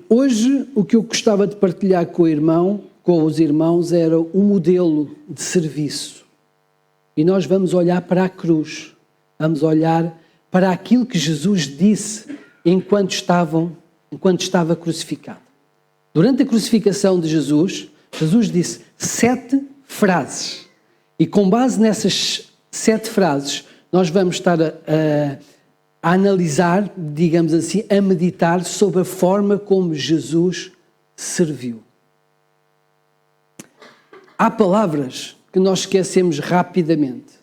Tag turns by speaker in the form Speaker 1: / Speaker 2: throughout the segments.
Speaker 1: Hoje, o que eu gostava de partilhar com os irmãos, era um modelo de serviço. E nós vamos olhar para a cruz, vamos olhar para aquilo que Jesus disse enquanto estava crucificado. Durante a crucificação de Jesus, Jesus disse 7 frases. E com base nessas 7 frases, nós vamos estar a analisar, digamos assim, a meditar sobre a forma como Jesus serviu. Há palavras que nós esquecemos rapidamente.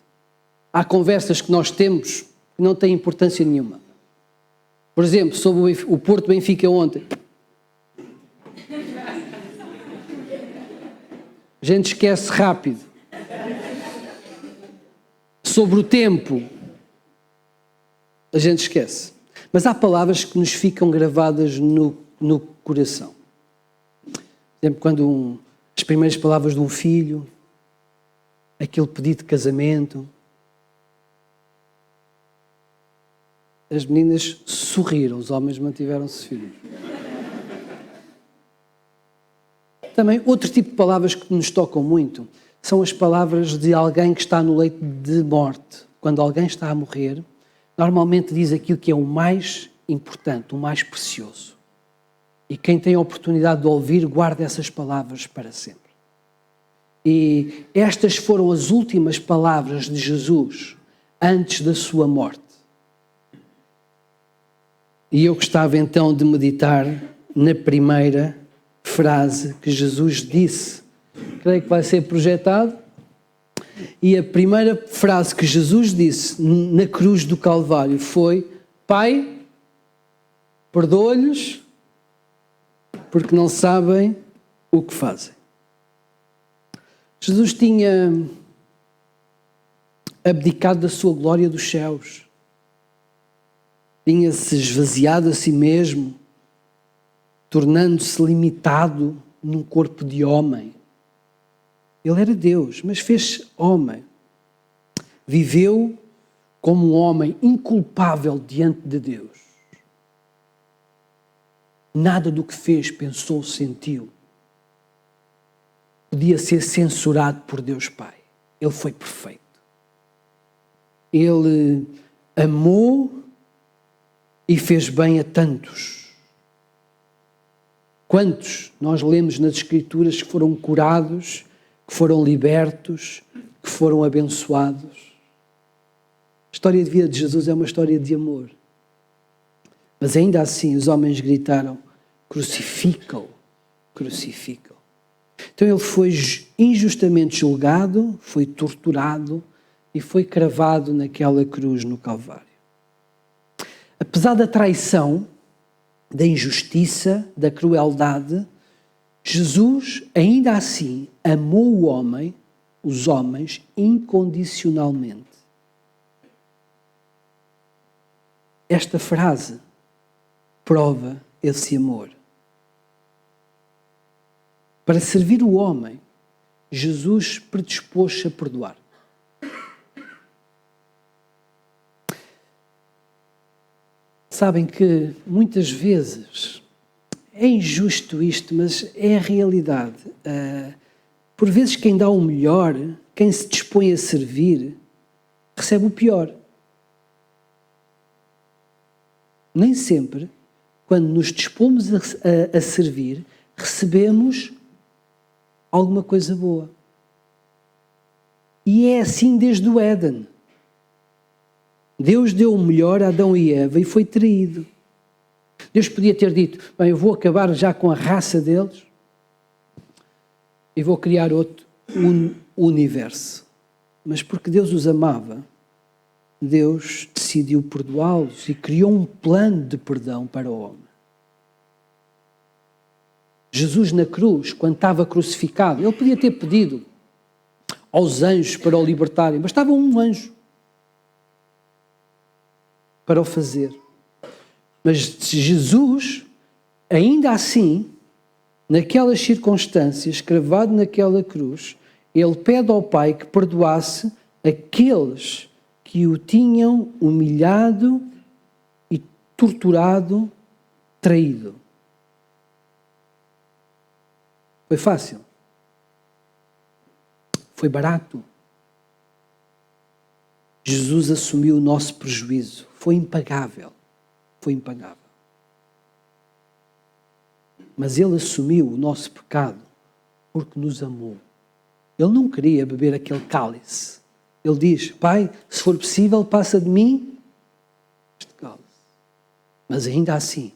Speaker 1: Há conversas que nós temos que não têm importância nenhuma. Por exemplo, sobre o Porto Benfica ontem. A gente esquece rápido. Sobre o tempo, a gente esquece. Mas há palavras que nos ficam gravadas no coração. Por exemplo, quando as primeiras palavras de um filho, aquele pedido de casamento. As meninas sorriram, os homens mantiveram-se firmes. Também, outro tipo de palavras que nos tocam muito são as palavras de alguém que está no leito de morte. Quando alguém está a morrer, normalmente diz aquilo que é o mais importante, o mais precioso. E quem tem a oportunidade de ouvir, guarda essas palavras para sempre. E estas foram as últimas palavras de Jesus antes da sua morte. E eu gostava então de meditar na primeira frase que Jesus disse. Creio que vai ser projetado. E a primeira frase que Jesus disse na cruz do Calvário foi: Pai, perdoa-lhes, porque não sabem o que fazem. Jesus tinha abdicado da sua glória dos céus. Tinha-se esvaziado a si mesmo, tornando-se limitado num corpo de homem. Ele era Deus, mas fez-se homem. Viveu como um homem inculpável diante de Deus. Nada do que fez, pensou, sentiu podia ser censurado por Deus Pai. Ele foi perfeito. Ele amou e fez bem a tantos. Quantos nós lemos nas Escrituras que foram curados, que foram libertos, que foram abençoados? A história de vida de Jesus é uma história de amor. Mas ainda assim os homens gritaram: crucifica-o, crucifica-o. Então ele foi injustamente julgado, foi torturado e foi cravado naquela cruz no Calvário. Apesar da traição, da injustiça, da crueldade, Jesus ainda assim amou o homem, os homens, incondicionalmente. Esta frase prova esse amor. Para servir o homem, Jesus predispôs-se a perdoar. Sabem que muitas vezes é injusto isto, mas é a realidade. Por vezes quem dá o melhor, quem se dispõe a servir, recebe o pior. Nem sempre, quando nos dispomos a servir, recebemos alguma coisa boa. E é assim desde o Éden. Deus deu o melhor a Adão e Eva e foi traído. Deus podia ter dito: bem, eu vou acabar já com a raça deles e vou criar outro universo. Mas porque Deus os amava, Deus decidiu perdoá-los e criou um plano de perdão para o homem. Jesus na cruz, quando estava crucificado, ele podia ter pedido aos anjos para o libertarem, mas estava um anjo para o fazer. Mas Jesus, ainda assim, naquelas circunstâncias, cravado naquela cruz, ele pede ao Pai que perdoasse aqueles que o tinham humilhado e torturado, traído. Foi fácil. Foi barato. Jesus assumiu o nosso prejuízo. Foi impagável. Foi impagável. Mas Ele assumiu o nosso pecado porque nos amou. Ele não queria beber aquele cálice. Ele diz, Pai, se for possível, passa de mim este cálice. Mas ainda assim,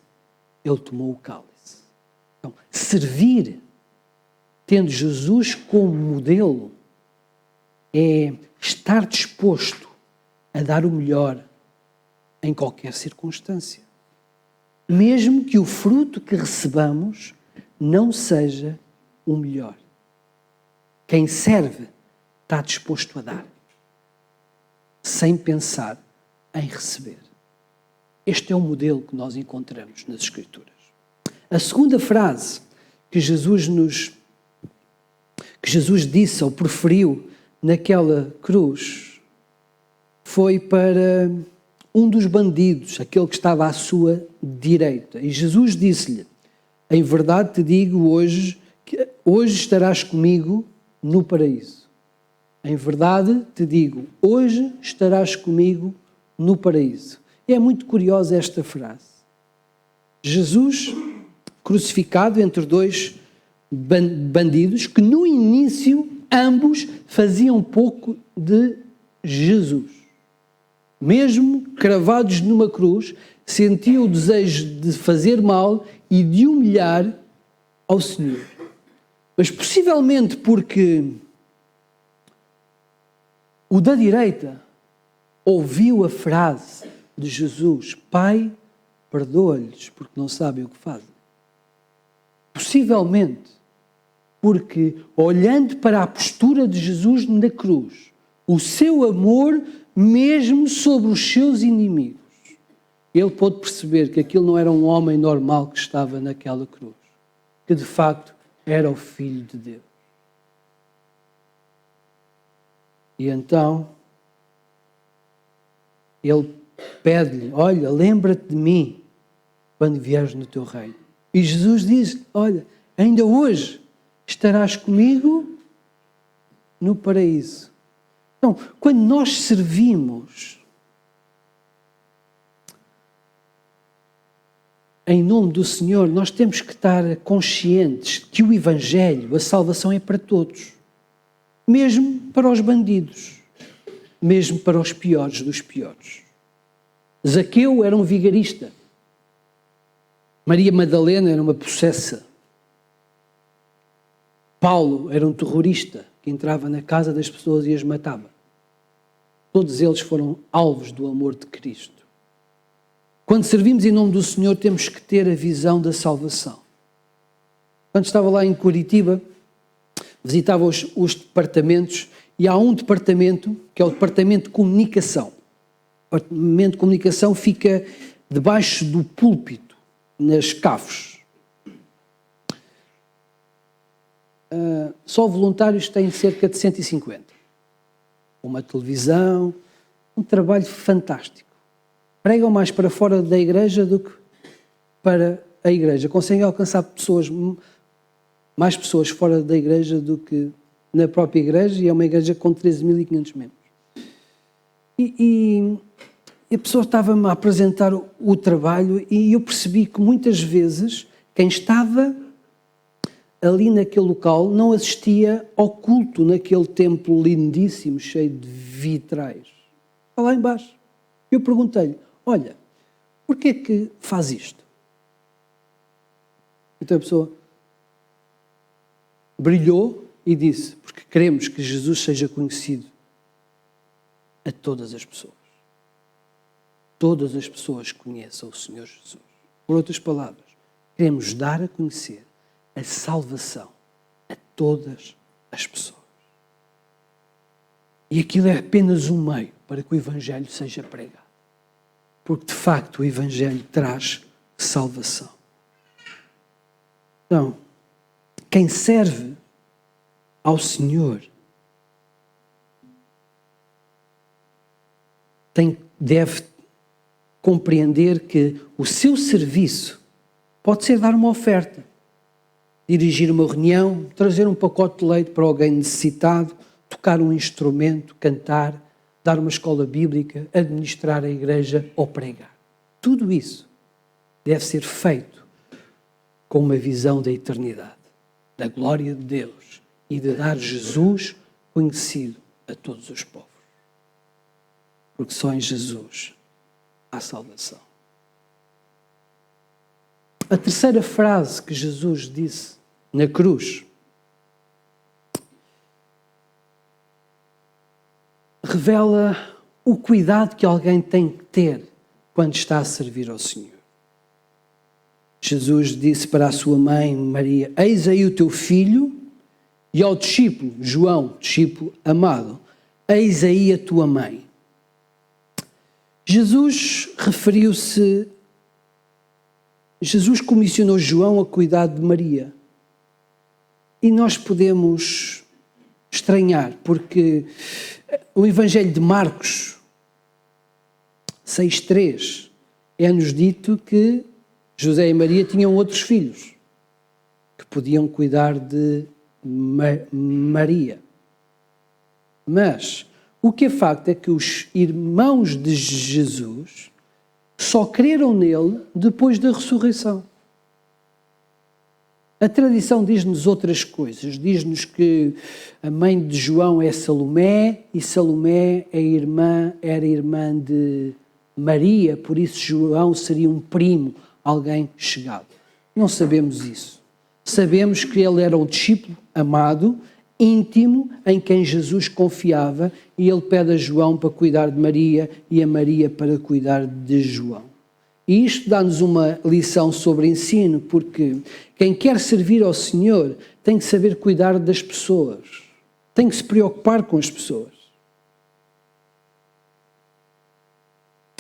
Speaker 1: Ele tomou o cálice. Então, servir, tendo Jesus como modelo, é estar disposto a dar o melhor em qualquer circunstância. Mesmo que o fruto que recebamos não seja o melhor. Quem serve está disposto a dar, sem pensar em receber. Este é o modelo que nós encontramos nas Escrituras. A segunda frase que Jesus disse ou proferiu naquela cruz foi para um dos bandidos, aquele que estava à sua direita. E Jesus disse-lhe, em verdade te digo hoje estarás comigo no paraíso. Em verdade te digo, hoje estarás comigo no paraíso. E é muito curiosa esta frase. Jesus, crucificado entre dois bandidos, que no início ambos faziam pouco de Jesus. Mesmo cravados numa cruz, sentiam o desejo de fazer mal e de humilhar ao Senhor. Mas possivelmente porque o da direita ouviu a frase de Jesus, Pai, perdoa-lhes porque não sabem o que fazem. Possivelmente porque, olhando para a postura de Jesus na cruz, o seu amor mesmo sobre os seus inimigos, ele pôde perceber que aquilo não era um homem normal que estava naquela cruz, que de facto era o Filho de Deus. E então, ele pede-lhe, olha, lembra-te de mim quando vieres no teu reino. E Jesus diz, olha, ainda hoje estarás comigo no paraíso. Então, quando nós servimos em nome do Senhor, nós temos que estar conscientes que o Evangelho, a salvação é para todos. Mesmo para os bandidos. Mesmo para os piores dos piores. Zaqueu era um vigarista. Maria Madalena era uma possessa. Paulo era um terrorista que entrava na casa das pessoas e as matava. Todos eles foram alvos do amor de Cristo. Quando servimos em nome do Senhor, temos que ter a visão da salvação. Quando estava lá em Curitiba, visitava os departamentos e há um departamento, que é o Departamento de Comunicação. O Departamento de Comunicação fica debaixo do púlpito, nas CAFs. Só voluntários têm cerca de 150. Uma televisão, um trabalho fantástico. Pregam mais para fora da igreja do que para a igreja. Conseguem alcançar mais pessoas fora da igreja do que na própria igreja, e é uma igreja com 13.500 membros. E a pessoa estava-me a apresentar o trabalho e eu percebi que muitas vezes quem estava ali naquele local não assistia ao culto naquele templo lindíssimo, cheio de vitrais. Está lá embaixo. Eu perguntei-lhe, olha, porquê é que faz isto? Então a pessoa brilhou e disse, porque queremos que Jesus seja conhecido a todas as pessoas. Todas as pessoas conheçam o Senhor Jesus. Por outras palavras, queremos dar a conhecer a salvação a todas as pessoas. E aquilo é apenas um meio para que o Evangelho seja pregado. Porque, de facto, o Evangelho traz salvação. Então, quem serve ao Senhor deve compreender que o seu serviço pode ser dar uma oferta. dirigir uma reunião, trazer um pacote de leite para alguém necessitado, tocar um instrumento, cantar, dar uma escola bíblica, administrar a igreja ou pregar. Tudo isso deve ser feito com uma visão da eternidade, da glória de Deus e de dar Jesus conhecido a todos os povos. Porque só em Jesus há salvação. A terceira frase que Jesus disse na cruz revela o cuidado que alguém tem que ter quando está a servir ao Senhor. Jesus disse para a sua mãe Maria: eis aí o teu filho, e ao discípulo João, discípulo amado, eis aí a tua mãe. Jesus comissionou João a cuidar de Maria. E nós podemos estranhar, porque o Evangelho de Marcos 6,3 é-nos dito que José e Maria tinham outros filhos que podiam cuidar de Maria. Mas o que é facto é que os irmãos de Jesus só creram nele depois da ressurreição. A tradição diz-nos outras coisas. Diz-nos que a mãe de João é Salomé e Salomé era irmã de Maria, por isso João seria um primo, alguém chegado. Não sabemos isso. Sabemos que ele era um discípulo amado, íntimo, em quem Jesus confiava, e ele pede a João para cuidar de Maria e a Maria para cuidar de João. E isto dá-nos uma lição sobre ensino, porque quem quer servir ao Senhor tem que saber cuidar das pessoas, tem que se preocupar com as pessoas.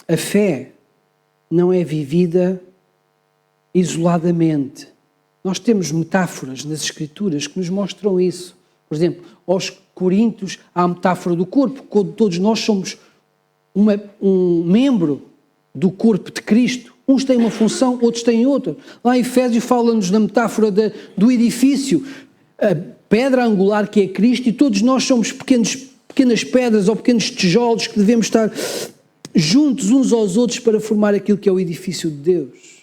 Speaker 1: A fé não é vivida isoladamente. Nós temos metáforas nas Escrituras que nos mostram isso. Por exemplo, aos Coríntios há a metáfora do corpo, quando todos nós somos um membro do corpo de Cristo. Uns têm uma função, outros têm outra. Lá em Efésios fala-nos da metáfora do edifício, a pedra angular que é Cristo, e todos nós somos pequenas pedras ou pequenos tijolos que devemos estar juntos uns aos outros para formar aquilo que é o edifício de Deus.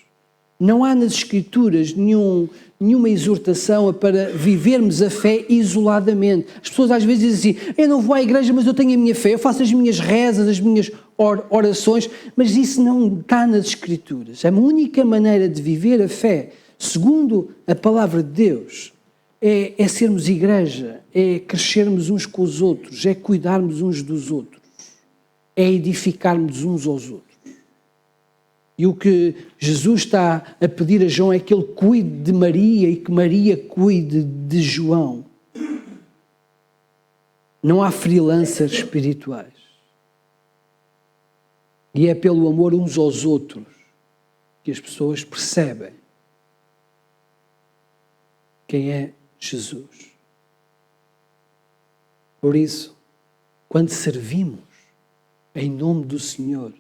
Speaker 1: Não há nas Escrituras nenhuma exortação para vivermos a fé isoladamente. As pessoas às vezes dizem assim: eu não vou à igreja, mas eu tenho a minha fé, eu faço as minhas rezas, as minhas orações, mas isso não está nas Escrituras. A única maneira de viver a fé, segundo a palavra de Deus, é sermos igreja, é crescermos uns com os outros, é cuidarmos uns dos outros, é edificarmos uns aos outros. E o que Jesus está a pedir a João é que ele cuide de Maria e que Maria cuide de João. Não há freelancers espirituais. E é pelo amor uns aos outros que as pessoas percebem quem é Jesus. Por isso, quando servimos em nome do Senhor,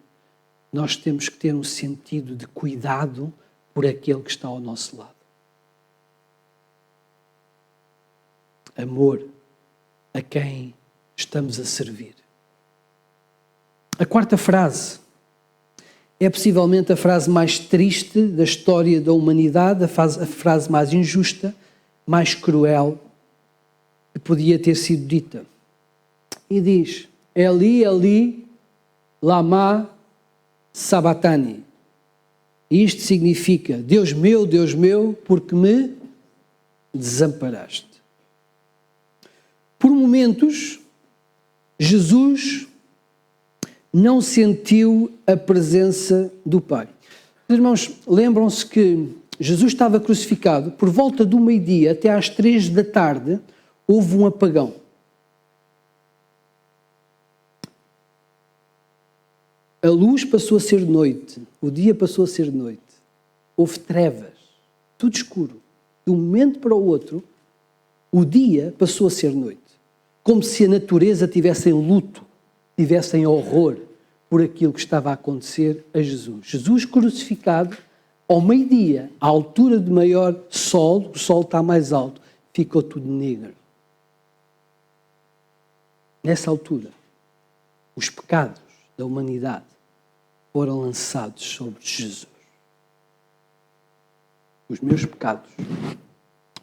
Speaker 1: nós temos que ter um sentido de cuidado por aquele que está ao nosso lado. Amor a quem estamos a servir. A quarta frase é possivelmente a frase mais triste da história da humanidade, a frase mais injusta, mais cruel que podia ter sido dita. E diz: Eli, Eli, lama sabatani. Isto significa: Deus meu, porque me desamparaste. Por momentos, Jesus não sentiu a presença do Pai. Os irmãos, lembram-se que Jesus estava crucificado, por volta do meio-dia até às 3 da tarde, houve um apagão. A luz passou a ser noite, o dia passou a ser noite, houve trevas, tudo escuro. De um momento para o outro, o dia passou a ser noite, como se a natureza tivesse em luto, tivesse em horror por aquilo que estava a acontecer a Jesus. Jesus crucificado Ao meio-dia, à altura de maior sol, o sol está mais alto, ficou tudo negro. Nessa altura, os pecados da humanidade foram lançados sobre Jesus. Os meus pecados,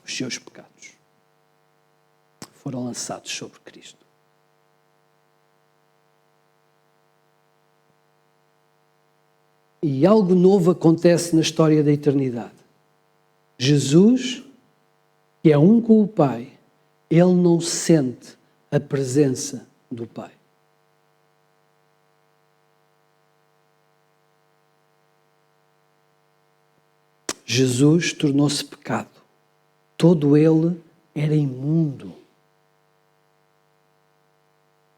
Speaker 1: os seus pecados, foram lançados sobre Cristo. E algo novo acontece na história da eternidade. Jesus, que é um com o Pai, ele não sente a presença do Pai. Jesus tornou-se pecado. Todo ele era imundo.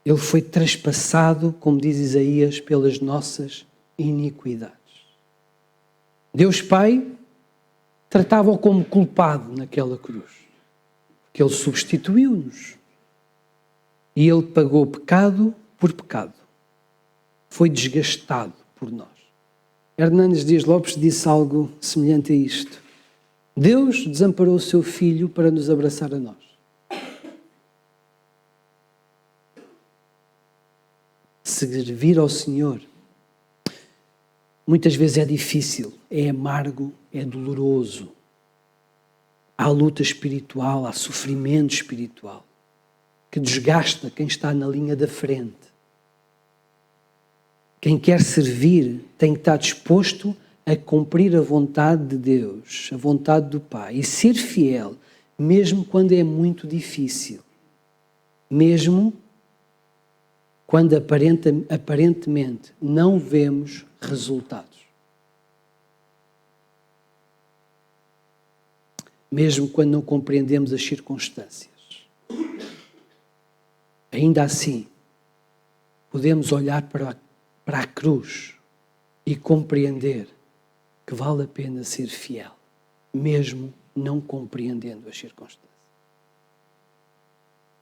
Speaker 1: Ele foi traspassado, como diz Isaías, pelas nossas iniquidades. Deus Pai tratava-o como culpado naquela cruz, porque ele substituiu-nos. E ele pagou pecado por pecado. Foi desgastado por nós. Hernandes Dias Lopes disse algo semelhante a isto. Deus desamparou o seu Filho para nos abraçar a nós. Servir ao Senhor muitas vezes é difícil, é amargo, é doloroso. Há luta espiritual, há sofrimento espiritual que desgasta quem está na linha da frente. Quem quer servir tem que estar disposto a cumprir a vontade de Deus, a vontade do Pai, e ser fiel, mesmo quando é muito difícil, mesmo quando aparentemente não vemos resultados. Mesmo quando não compreendemos as circunstâncias. Ainda assim, podemos olhar para a cruz e compreender que vale a pena ser fiel, mesmo não compreendendo as circunstâncias.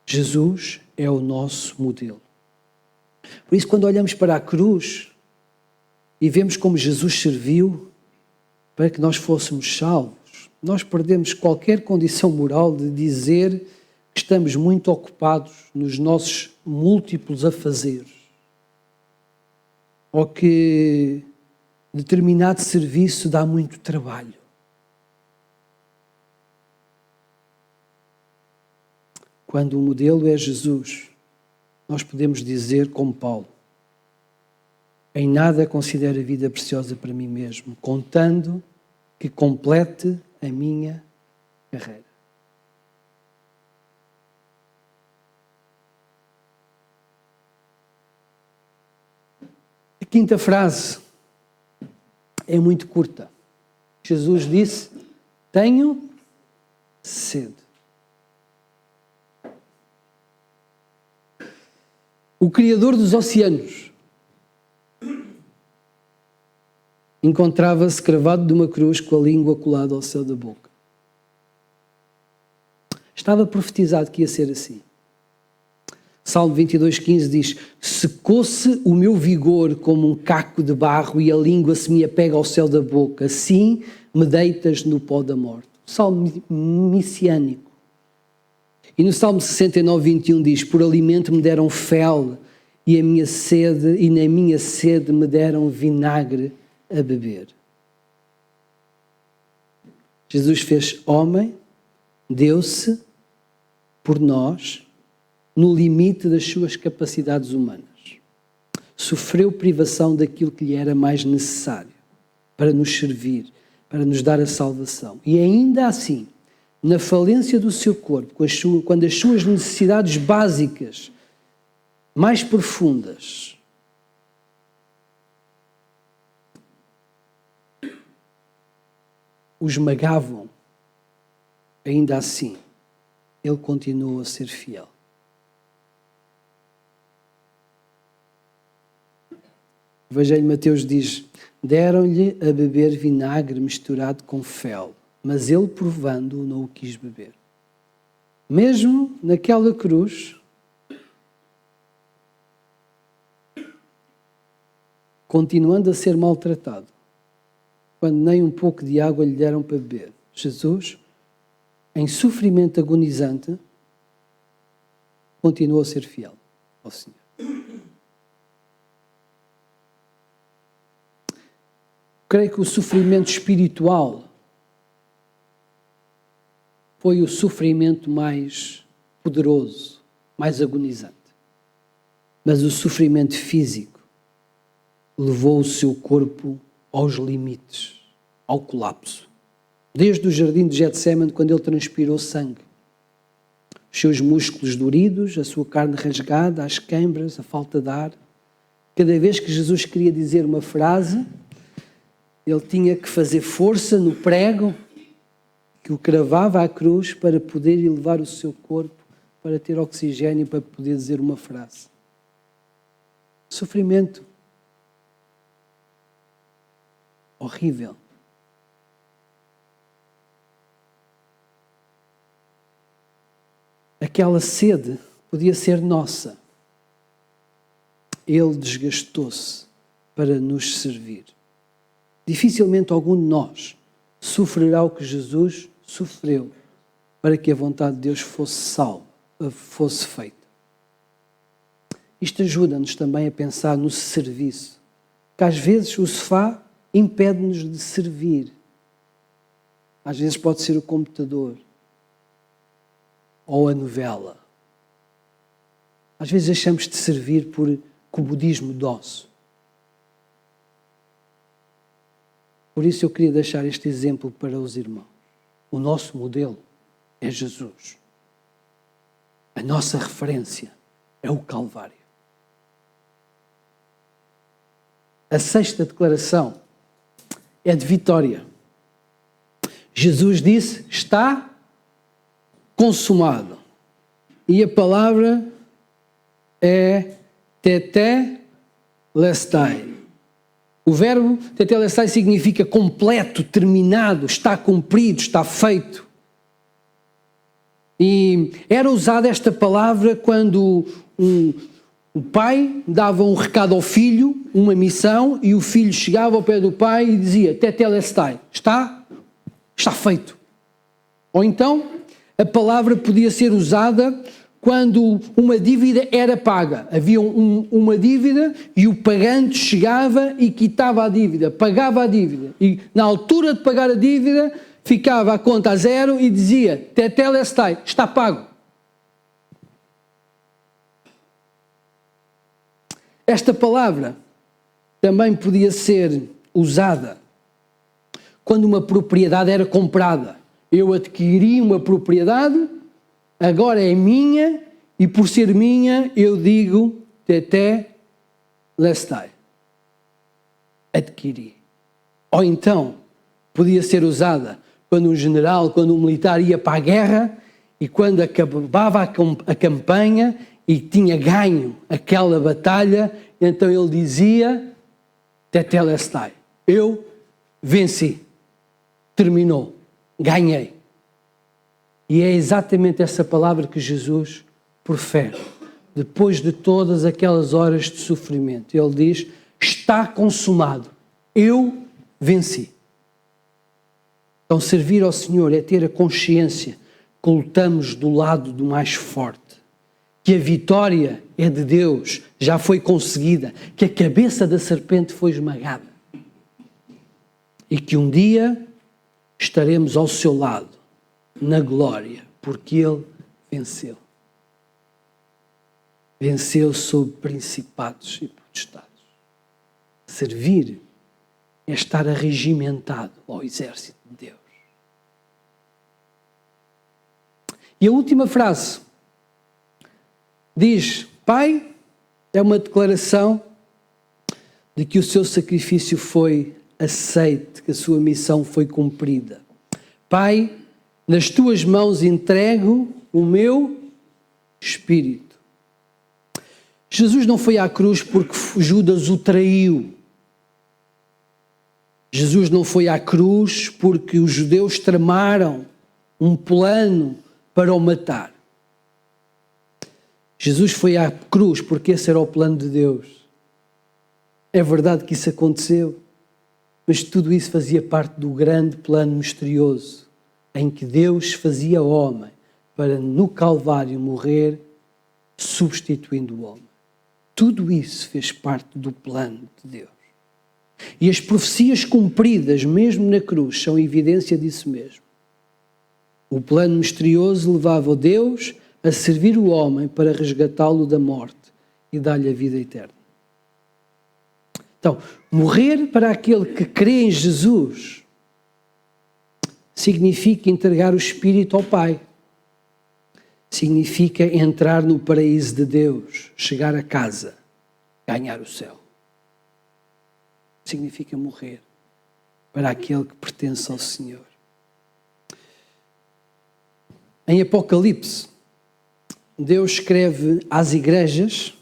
Speaker 1: Jesus é o nosso modelo. Por isso, quando olhamos para a cruz e vemos como Jesus serviu para que nós fôssemos salvos, nós perdemos qualquer condição moral de dizer que estamos muito ocupados nos nossos múltiplos afazeres ou que determinado serviço dá muito trabalho. Quando o modelo é Jesus, nós podemos dizer como Paulo, em nada considero a vida preciosa para mim mesmo, contando que complete a minha carreira. A quinta frase é muito curta. Jesus disse, tenho sede. O Criador dos oceanos encontrava-se cravado de uma cruz com a língua colada ao céu da boca. Estava profetizado que ia ser assim. Salmo 22,15 diz, secou-se o meu vigor como um caco de barro e a língua se me apega ao céu da boca, assim me deitas no pó da morte. Salmo messiânico. E no Salmo 69,21 diz, por alimento me deram fel e na minha sede me deram vinagre a beber. Jesus fez homem, deu-se por nós no limite das suas capacidades humanas. Sofreu privação daquilo que lhe era mais necessário para nos servir, para nos dar a salvação. E ainda assim, na falência do seu corpo, quando as suas necessidades básicas, mais profundas, o esmagavam, ainda assim, ele continuou a ser fiel. O Evangelho de Mateus diz, deram-lhe a beber vinagre misturado com fel, mas ele, provando-o, não o quis beber. Mesmo naquela cruz, continuando a ser maltratado, quando nem um pouco de água lhe deram para beber. Jesus, em sofrimento agonizante, continuou a ser fiel ao Senhor. Creio que o sofrimento espiritual foi o sofrimento mais poderoso, mais agonizante. Mas o sofrimento físico levou o seu corpo aos limites, ao colapso. Desde o jardim de Getsemane, quando ele transpirou sangue. Os seus músculos doridos, a sua carne rasgada, as câimbras, a falta de ar. Cada vez que Jesus queria dizer uma frase, ele tinha que fazer força no prego que o cravava à cruz para poder elevar o seu corpo, para ter oxigênio, para poder dizer uma frase. Sofrimento horrível. Aquela sede podia ser nossa. Ele desgastou-se para nos servir. Dificilmente algum de nós sofrerá o que Jesus sofreu para que a vontade de Deus fosse feita. Isto ajuda-nos também a pensar no serviço, que às vezes o sofá impede-nos de servir. Às vezes pode ser o computador ou a novela. Às vezes deixamos de servir por comodismo nosso. Por isso eu queria deixar este exemplo para os irmãos. O nosso modelo é Jesus. A nossa referência é o Calvário. A sexta declaração é de vitória. Jesus disse, está consumado. E a palavra é tetelestai. O verbo tetelestai significa completo, terminado, está cumprido, está feito. E era usada esta palavra quando o pai dava um recado ao filho, uma missão, e o filho chegava ao pé do pai e dizia, tetelestai, está feito. Ou então, a palavra podia ser usada quando uma dívida era paga. Havia uma dívida e o pagante chegava e quitava a dívida, pagava a dívida. E na altura de pagar a dívida, ficava a conta a zero e dizia, tetelestai, está pago. Esta palavra também podia ser usada quando uma propriedade era comprada. Eu adquiri uma propriedade, agora é minha, e por ser minha, eu digo tetelestai. Adquiri. Ou então, podia ser usada quando um general, quando um militar ia para a guerra, e quando acabava a campanha e tinha ganho aquela batalha, então ele dizia tetelestai. Eu venci. Terminou. Ganhei. E é exatamente essa palavra que Jesus profere. Depois de todas aquelas horas de sofrimento, ele diz, está consumado. Eu venci. Então, servir ao Senhor é ter a consciência que lutamos do lado do mais forte. Que a vitória é de Deus, já foi conseguida. Que a cabeça da serpente foi esmagada. E que um dia estaremos ao seu lado, na glória, porque Ele venceu. Venceu sobre principados e potestades. Servir é estar arregimentado ao exército de Deus. E a última frase diz, Pai, é uma declaração de que o seu sacrifício foi aceite, que a sua missão foi cumprida. Pai, nas tuas mãos entrego o meu espírito. Jesus não foi à cruz porque Judas o traiu. Jesus não foi à cruz porque os judeus tramaram um plano para o matar. Jesus foi à cruz porque esse era o plano de Deus. É verdade que isso aconteceu. Mas tudo isso fazia parte do grande plano misterioso em que Deus fazia homem para no Calvário morrer, substituindo o homem. Tudo isso fez parte do plano de Deus. E as profecias cumpridas, mesmo na cruz, são evidência disso mesmo. O plano misterioso levava Deus a servir o homem para resgatá-lo da morte e dar-lhe a vida eterna. Então, morrer para aquele que crê em Jesus significa entregar o Espírito ao Pai. Significa entrar no paraíso de Deus, chegar a casa, ganhar o céu. Significa morrer para aquele que pertence ao Senhor. Em Apocalipse, Deus escreve às igrejas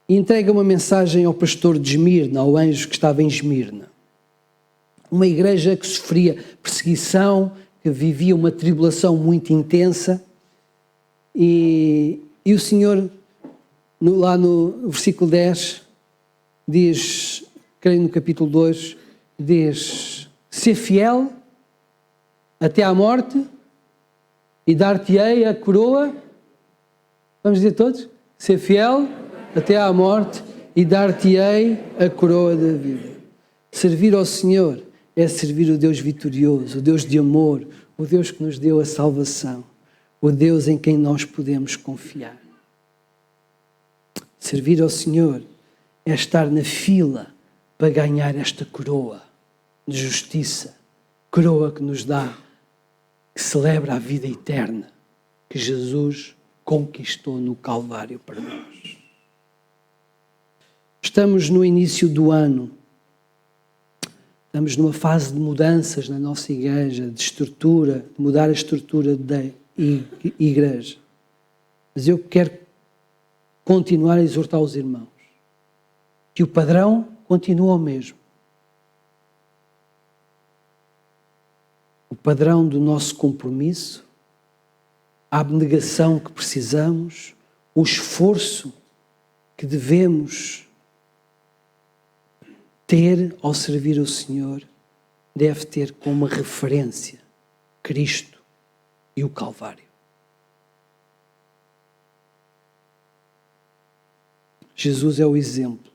Speaker 1: e entrega uma mensagem ao pastor de Esmirna, ao anjo que estava em Esmirna. Uma igreja que sofria perseguição, que vivia uma tribulação muito intensa. E o Senhor, lá no versículo 10, diz, creio no capítulo 2, diz: ser fiel até à morte e dar-te-ei a coroa. Vamos dizer todos? Ser fiel até à morte e dar-te-ei a coroa da vida. Servir ao Senhor é servir o Deus vitorioso, o Deus de amor, o Deus que nos deu a salvação, o Deus em quem nós podemos confiar. Servir ao Senhor é estar na fila para ganhar esta coroa de justiça, coroa que nos dá, que celebra a vida eterna que Jesus conquistou no Calvário para nós. Estamos no início do ano. Estamos numa fase de mudanças na nossa igreja, de estrutura, de mudar a estrutura da igreja. Mas eu quero continuar a exortar os irmãos que o padrão continua o mesmo. O padrão do nosso compromisso, a abnegação que precisamos, o esforço que devemos ter ao servir o Senhor, deve ter como referência Cristo e o Calvário. Jesus é o exemplo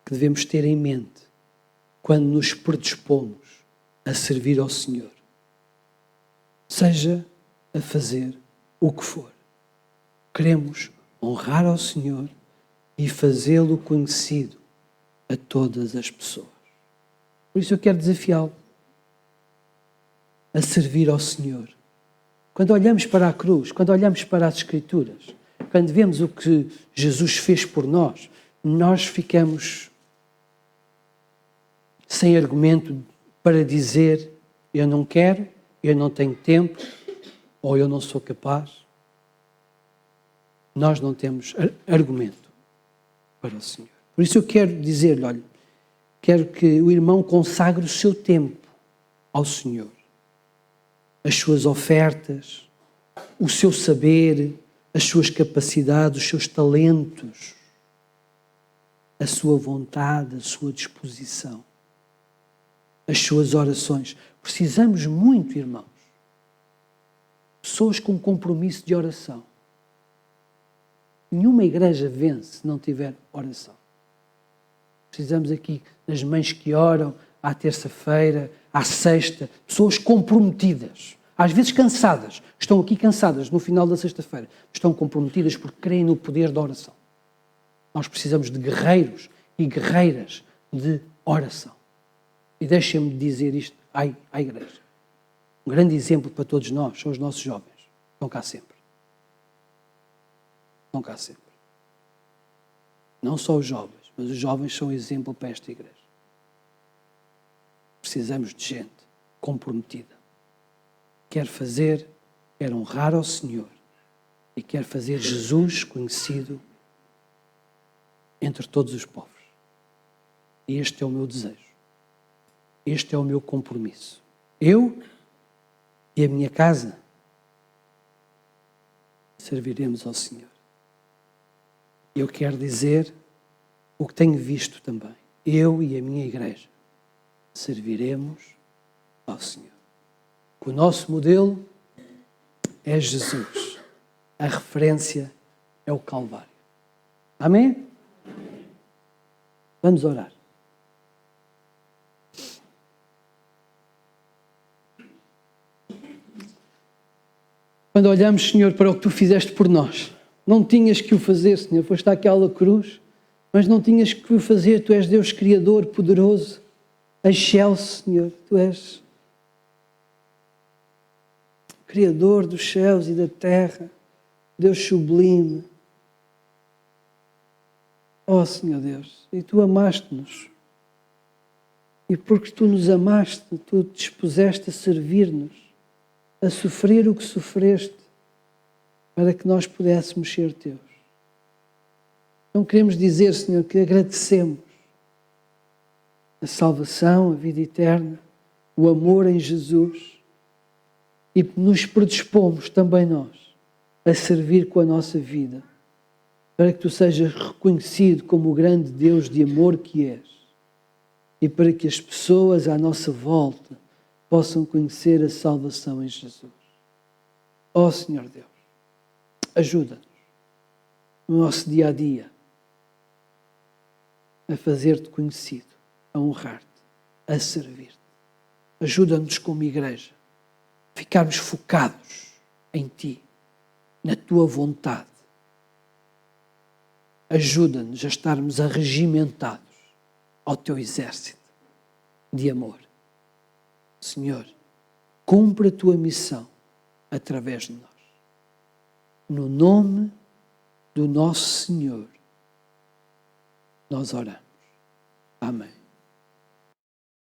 Speaker 1: que devemos ter em mente quando nos predispomos a servir ao Senhor, seja a fazer o que for. Queremos honrar ao Senhor e fazê-lo conhecido a todas as pessoas. Por isso eu quero desafiá-lo a servir ao Senhor. Quando olhamos para a cruz, quando olhamos para as Escrituras, quando vemos o que Jesus fez por nós, nós ficamos sem argumento para dizer: eu não quero, eu não tenho tempo, ou eu não sou capaz. Nós não temos argumento para o Senhor. Por isso eu quero dizer-lhe, olha, quero que o irmão consagre o seu tempo ao Senhor. As suas ofertas, o seu saber, as suas capacidades, os seus talentos, a sua vontade, a sua disposição, as suas orações. Precisamos muito, irmãos, pessoas com compromisso de oração. Nenhuma igreja vence se não tiver oração. Precisamos aqui das mães que oram à terça-feira, à sexta, pessoas comprometidas, às vezes cansadas, estão aqui cansadas no final da sexta-feira, estão comprometidas porque creem no poder da oração. Nós precisamos de guerreiros e guerreiras de oração. E deixem-me dizer isto à igreja. Um grande exemplo para todos nós são os nossos jovens. Estão cá sempre. Estão cá sempre. Não só os jovens, mas os jovens são exemplo para esta igreja. Precisamos de gente comprometida. Quer fazer, quer honrar ao Senhor e quer fazer Jesus conhecido entre todos os povos. E este é o meu desejo. Este é o meu compromisso. Eu e a minha casa serviremos ao Senhor. Eu quero dizer o que tenho visto também. eu e a minha igreja serviremos ao Senhor. O nosso modelo é Jesus. A referência é o Calvário. Amém? Vamos orar. Quando olhamos, Senhor, para o que Tu fizeste por nós, não tinhas que o fazer, Senhor. Foste àquela cruz, mas não tinhas que o fazer. Tu és Deus Criador, poderoso, excelso, Senhor. Tu és Criador dos céus e da terra, Deus sublime. Oh, Senhor Deus, e Tu amaste-nos. E porque Tu nos amaste, Tu te dispuseste a servir-nos, a sofrer o que sofreste, para que nós pudéssemos ser Teus. Não queremos dizer, Senhor, que agradecemos a salvação, a vida eterna, o amor em Jesus, e nos predispomos também nós a servir com a nossa vida, para que Tu sejas reconhecido como o grande Deus de amor que és, e para que as pessoas à nossa volta possam conhecer a salvação em Jesus. Ó Senhor Deus, ajuda-nos no nosso dia a dia a fazer-te conhecido, a honrar-te, a servir-te. Ajuda-nos como igreja a ficarmos focados em Ti, na Tua vontade. Ajuda-nos a estarmos arregimentados ao Teu exército de amor. Senhor, cumpre a Tua missão através de nós. No nome do nosso Senhor, nós oramos. Amém.